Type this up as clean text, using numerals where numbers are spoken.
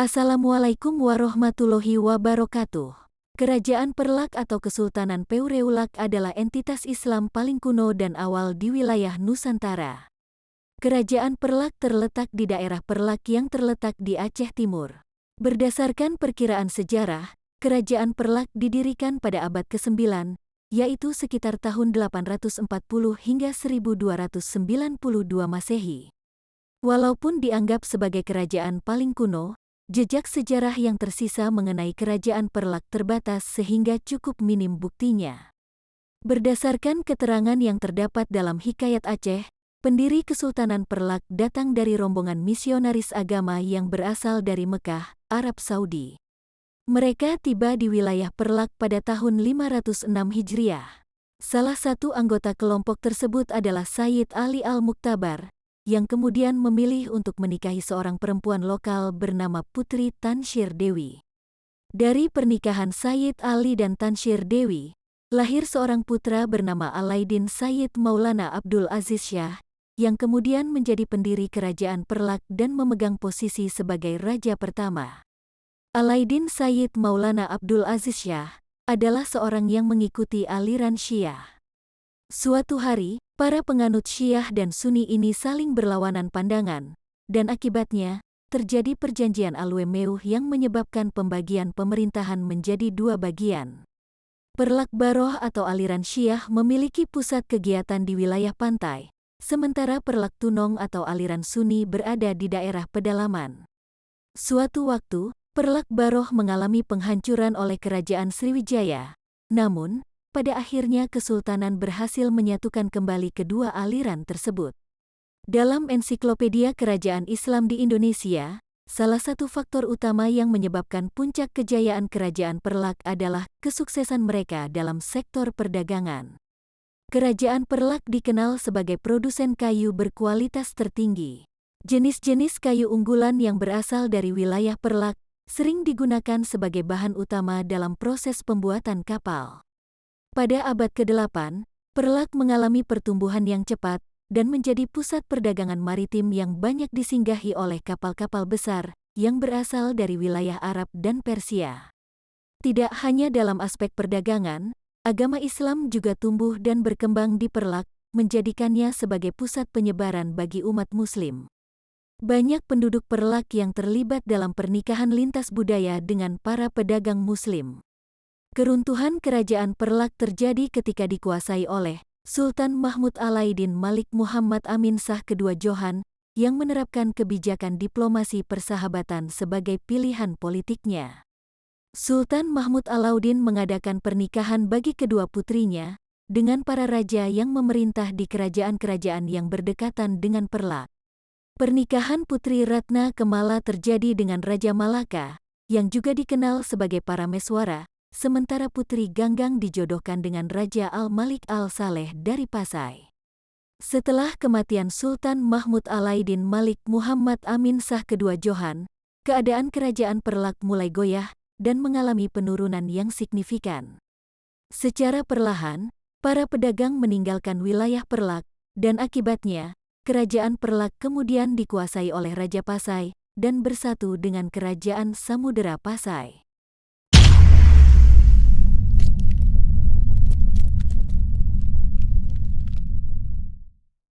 Assalamualaikum warahmatullahi wabarakatuh. Kerajaan Perlak atau Kesultanan Peureulak adalah entitas Islam paling kuno dan awal di wilayah Nusantara. Kerajaan Perlak terletak di daerah Perlak yang terletak di Aceh Timur. Berdasarkan perkiraan sejarah, Kerajaan Perlak didirikan pada abad ke-9, yaitu sekitar tahun 840 hingga 1292 Masehi. Walaupun dianggap sebagai kerajaan paling kuno, jejak sejarah yang tersisa mengenai Kerajaan Perlak terbatas sehingga cukup minim buktinya. Berdasarkan keterangan yang terdapat dalam Hikayat Aceh, pendiri Kesultanan Perlak datang dari rombongan misionaris agama yang berasal dari Mekah, Arab Saudi. Mereka tiba di wilayah Perlak pada tahun 506 Hijriah. Salah satu anggota kelompok tersebut adalah Sayyid Ali Al-Muktabar, yang kemudian memilih untuk menikahi seorang perempuan lokal bernama Putri Tansyir Dewi. Dari pernikahan Sayyid Ali dan Tansyir Dewi, lahir seorang putra bernama Alaidin Sayyid Maulana Abdul Aziz Shah, yang kemudian menjadi pendiri Kerajaan Perlak dan memegang posisi sebagai raja pertama. Alaidin Sayyid Maulana Abdul Aziz Shah adalah seorang yang mengikuti aliran Syiah. Suatu hari, para penganut Syiah dan Sunni ini saling berlawanan pandangan, dan akibatnya, terjadi perjanjian Al-Wemeuh yang menyebabkan pembagian pemerintahan menjadi dua bagian. Perlak Baroh atau aliran Syiah memiliki pusat kegiatan di wilayah pantai, sementara Perlak Tunong atau aliran Sunni berada di daerah pedalaman. Suatu waktu, Perlak Baroh mengalami penghancuran oleh Kerajaan Sriwijaya, namun, pada akhirnya Kesultanan berhasil menyatukan kembali kedua aliran tersebut. Dalam Ensiklopedia Kerajaan Islam di Indonesia, salah satu faktor utama yang menyebabkan puncak kejayaan Kerajaan Perlak adalah kesuksesan mereka dalam sektor perdagangan. Kerajaan Perlak dikenal sebagai produsen kayu berkualitas tertinggi. Jenis-jenis kayu unggulan yang berasal dari wilayah Perlak sering digunakan sebagai bahan utama dalam proses pembuatan kapal. Pada abad ke-8, Perlak mengalami pertumbuhan yang cepat dan menjadi pusat perdagangan maritim yang banyak disinggahi oleh kapal-kapal besar yang berasal dari wilayah Arab dan Persia. Tidak hanya dalam aspek perdagangan, agama Islam juga tumbuh dan berkembang di Perlak, menjadikannya sebagai pusat penyebaran bagi umat Muslim. Banyak penduduk Perlak yang terlibat dalam pernikahan lintas budaya dengan para pedagang Muslim. Keruntuhan Kerajaan Perlak terjadi ketika dikuasai oleh Sultan Mahmud Alaidin Malik Muhammad Amin Shah II Johan, yang menerapkan kebijakan diplomasi persahabatan sebagai pilihan politiknya. Sultan Mahmud Alauddin mengadakan pernikahan bagi kedua putrinya, dengan para raja yang memerintah di kerajaan-kerajaan yang berdekatan dengan Perlak. Pernikahan Putri Ratna Kemala terjadi dengan Raja Malaka, yang juga dikenal sebagai Parameswara, sementara Putri Ganggang dijodohkan dengan Raja Al-Malik Al-Saleh dari Pasai. Setelah kematian Sultan Mahmud Alaidin Malik Muhammad Amin Shah II Johan, keadaan Kerajaan Perlak mulai goyah dan mengalami penurunan yang signifikan. Secara perlahan, para pedagang meninggalkan wilayah Perlak, dan akibatnya, Kerajaan Perlak kemudian dikuasai oleh Raja Pasai dan bersatu dengan Kerajaan Samudera Pasai.